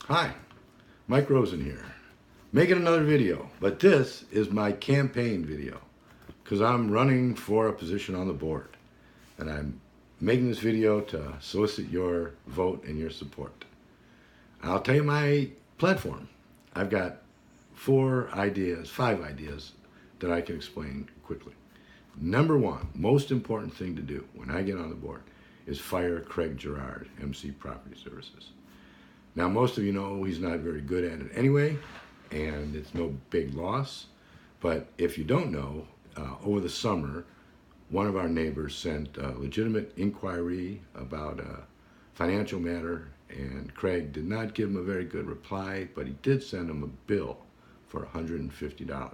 Hi, Mike Rosen here, making another video, but this is my campaign video because I'm running for a position on the board and I'm making this video to solicit your vote and your support. I'll tell you my platform. I've got five ideas that I can explain quickly. Number one, most important thing to do when I get on the board is fire Craig Gerard, MC Property Services. Now, most of you know he's not very good at it anyway, and it's no big loss. But if you don't know, over the summer, one of our neighbors sent a legitimate inquiry about a financial matter, and Craig did not give him a very good reply, but he did send him a bill for $150.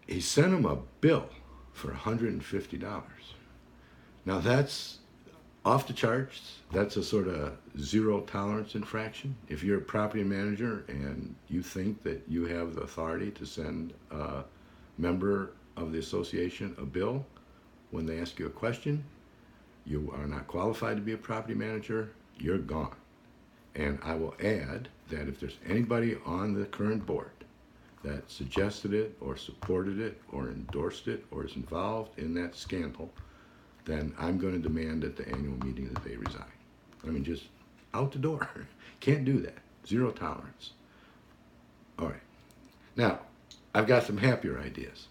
He sent him a bill for $150. Now that's off the charts. That's a sort of zero tolerance infraction. If you're a property manager and you think that you have the authority to send a member of the association a bill when they ask you a question, you are not qualified to be a property manager, you're gone. And I will add that if there's anybody on the current board that suggested it or supported it or endorsed it or is involved in that scandal, then I'm going to demand at the annual meeting that they resign. I mean, just out the door. Can't do that. Zero tolerance. All right. Now, I've got some happier ideas.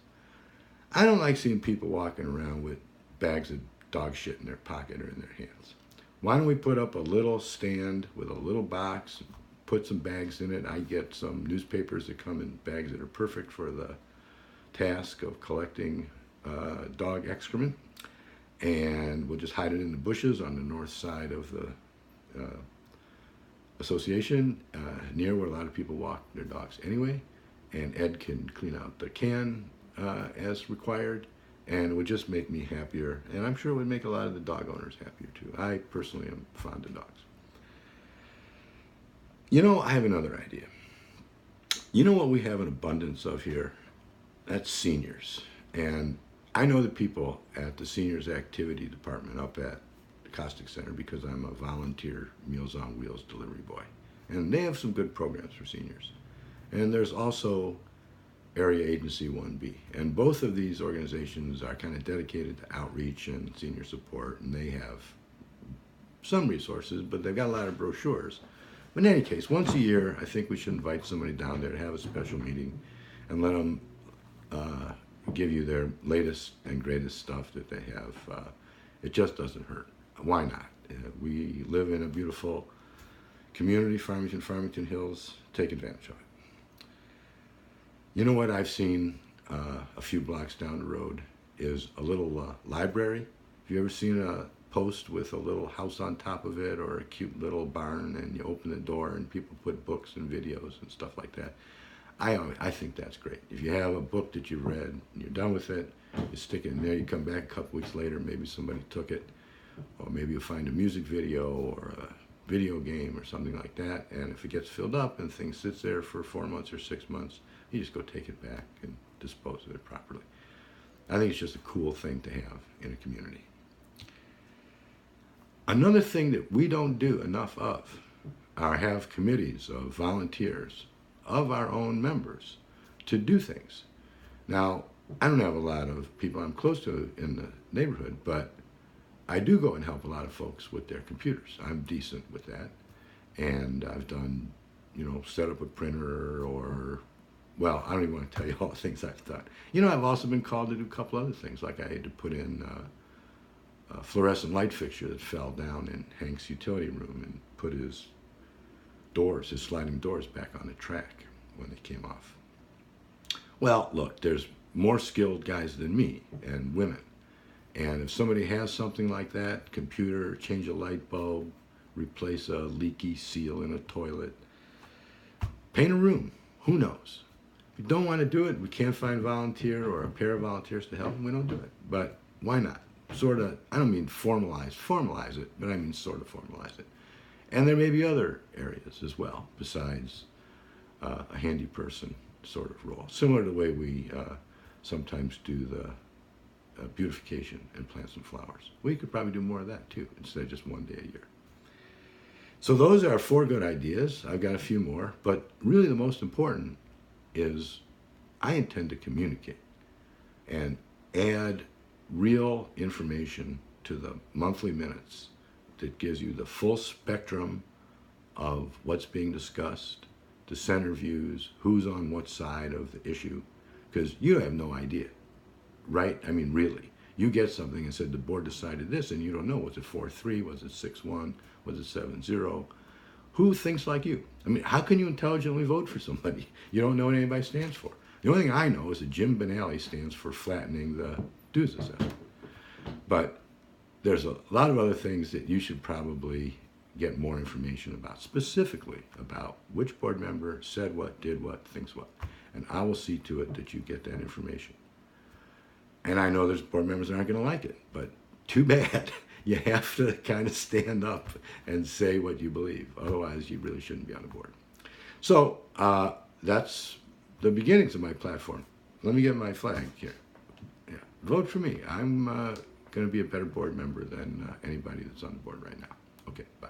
I don't like seeing people walking around with bags of dog shit in their pocket or in their hands. Why don't we put up a little stand with a little box, put some bags in it. I get some newspapers that come in bags that are perfect for the task of collecting dog excrement. And we'll just hide it in the bushes on the north side of the association, near where a lot of people walk their dogs anyway. And Ed can clean out the can as required, and it would just make me happier. And I'm sure it would make a lot of the dog owners happier too. I personally am fond of dogs. You know, I have another idea. You know what we have an abundance of here? That's seniors. And I know the people at the Seniors Activity Department up at the Costic Center because I'm a volunteer Meals on Wheels delivery boy. And they have some good programs for seniors. And there's also Area Agency 1B. And both of these organizations are kind of dedicated to outreach and senior support, and they have some resources, but they've got a lot of brochures. But in any case, once a year, I think we should invite somebody down there to have a special meeting and let them give you their latest and greatest stuff that they have. It just doesn't hurt. Why not? We live in a beautiful community, Farmington Hills. Take advantage of it. You know what I've seen a few blocks down the road is a little library. Have you ever seen a post with a little house on top of it or a cute little barn, and you open the door and people put books and videos and stuff like that? I think that's great. If you have a book that you've read and you're done with it, you stick it in there, you come back a couple weeks later, maybe somebody took it, or maybe you'll find a music video or a video game or something like that, and if it gets filled up and things sits there for 4 months or 6 months, you just go take it back and dispose of it properly. I think it's just a cool thing to have in a community. Another thing that we don't do enough of are have committees of volunteers of our own members to do things. Now, I don't have a lot of people I'm close to in the neighborhood, but I do go and help a lot of folks with their computers. I'm decent with that. And I've done, set up a printer or, well, I don't even want to tell you all the things I've done. I've also been called to do a couple other things, like I had to put in a fluorescent light fixture that fell down in Hank's utility room and put his sliding doors back on the track when they came off. Well, look, there's more skilled guys than me and women. And if somebody has something like that, computer, change a light bulb, replace a leaky seal in a toilet, paint a room, who knows? If you don't want to do it, we can't find a volunteer or a pair of volunteers to help, and we don't do it. But why not? Sort of, I don't mean formalize it, but I mean sort of formalize it. And there may be other areas as well, besides a handy person sort of role. Similar to the way we sometimes do the beautification and plant some flowers. We could probably do more of that too, instead of just one day a year. So those are 4 good ideas. I've got a few more, but really the most important is I intend to communicate and add real information to the monthly minutes that gives you the full spectrum of what's being discussed, the center views, who's on what side of the issue, because you have no idea, right? I mean, really. You get something and said the board decided this, and you don't know. Was it 4-3? Was it 6-1? Was it 7-0? Who thinks like you? I mean, how can you intelligently vote for somebody you don't know what anybody stands for? The only thing I know is that Jim Benally stands for flattening the dues assessment. But there's a lot of other things that you should probably get more information about, specifically about which board member said what, did what, thinks what. And I will see to it that you get that information. And I know there's board members that aren't going to like it, but too bad. You have to kind of stand up and say what you believe. Otherwise, you really shouldn't be on the board. So that's the beginnings of my platform. Let me get my flag here. Yeah. Vote for me. I'm going to be a better board member than anybody that's on the board right now. Okay, bye.